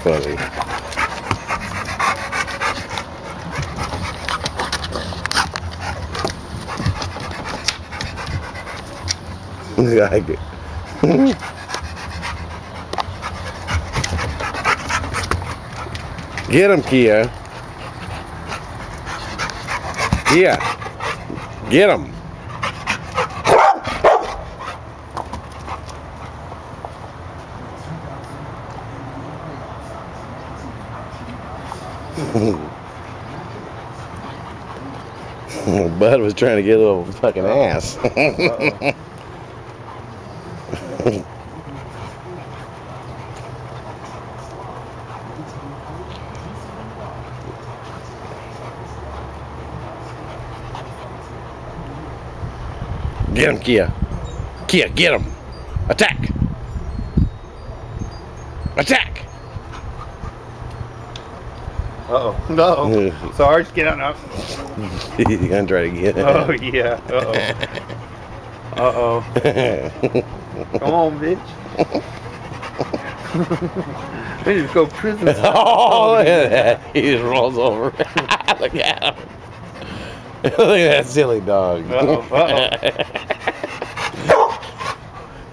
funny. Like it. Get him, Kia. Kia. Get him. Bud was trying to get a little fucking ass. Get him, Kia. Kia, get him. Attack. Attack. Uh-oh. No. Sarge, get out now. He's gonna try to get it. Oh, yeah. Uh-oh. Uh-oh. Come on, bitch. They just go to prison. Oh, look at that. He just rolls over. Look at him. Look at that silly dog. Uh-oh. Uh-oh.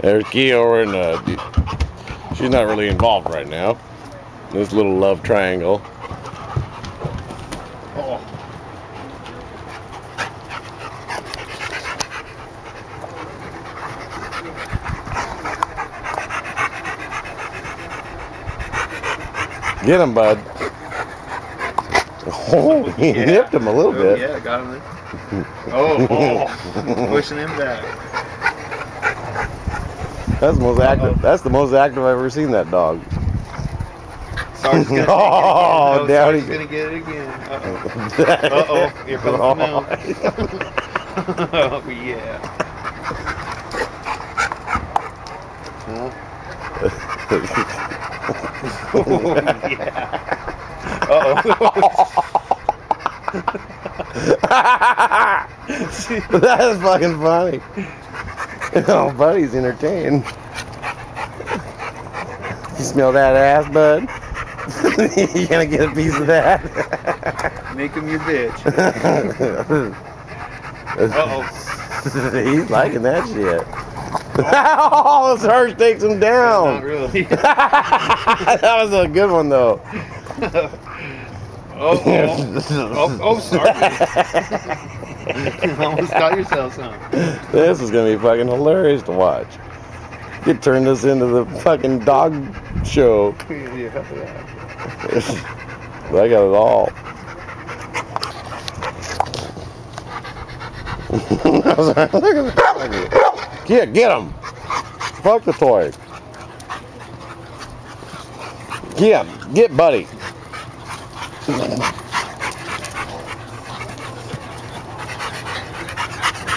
There's Kia over in she's not really involved right now. This little love triangle. Oh. Get him, Bud. Oh, he nipped him a little bit. Yeah, got him. Oh, pushing him back. That's the most active. That's the most active I've ever seen that dog. Sarge's gonna oh, down Sarge's gonna get it again. Uh-oh. Here comes the milk. Oh, yeah. Oh, yeah. Uh-oh. That is fucking funny. Oh, buddy's entertained. You smell that ass, Bud? You gonna get a piece of that? Make him your bitch. Uh-oh. He's liking that shit. Oh, Sarge takes him down. Not really. That was a good one, though. Oh, sorry. Almost got yourself some. This is gonna be fucking hilarious to watch. You turn this into the fucking dog show. Yeah. I got it all. Get him. Fuck the toy. Get Buddy.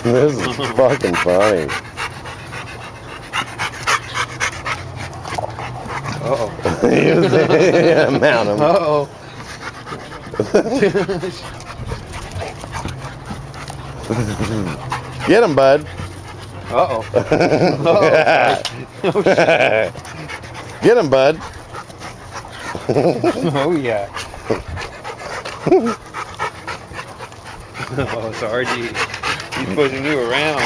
This is fucking funny. Uh-oh. Mount him. Uh-oh. Get him, Bud. Uh-oh. Get him, Bud. Oh, yeah. Oh, Sarge. He's pushing you around.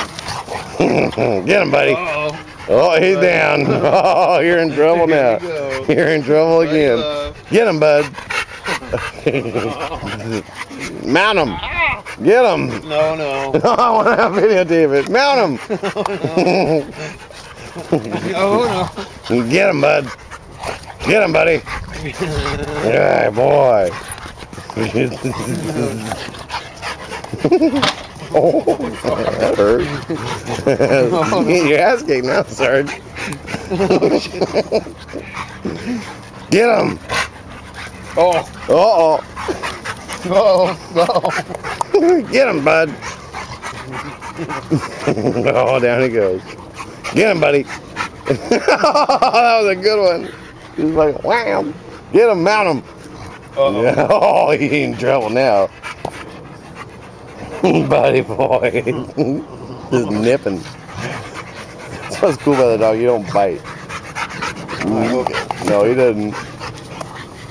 Get him, buddy. Uh-oh. Oh, he's down. Oh, you're in trouble now. You're in trouble again. Get him, Bud. Mount him. Get him. No, no. I want to have videotape it. Mount him. Oh, no. Get him, Bud. Get him, buddy. Yeah, boy. Oh, that hurt. Get your ass kicked now, Sarge. Get him. Oh. Uh-oh. Oh. Get him, Bud. Oh, down he goes. Get him, buddy. That was a good one. He was like, wham. Get him, mount him. Yeah. Oh, he's in trouble now. Buddy boy. Just nipping. That's what's cool about the dog. You don't bite. No, he doesn't.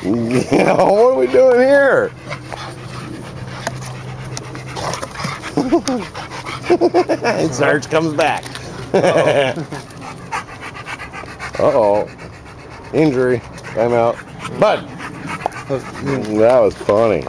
What are we doing here? And Sarge comes back. Uh-oh. Injury. Time out. Bud. That was funny.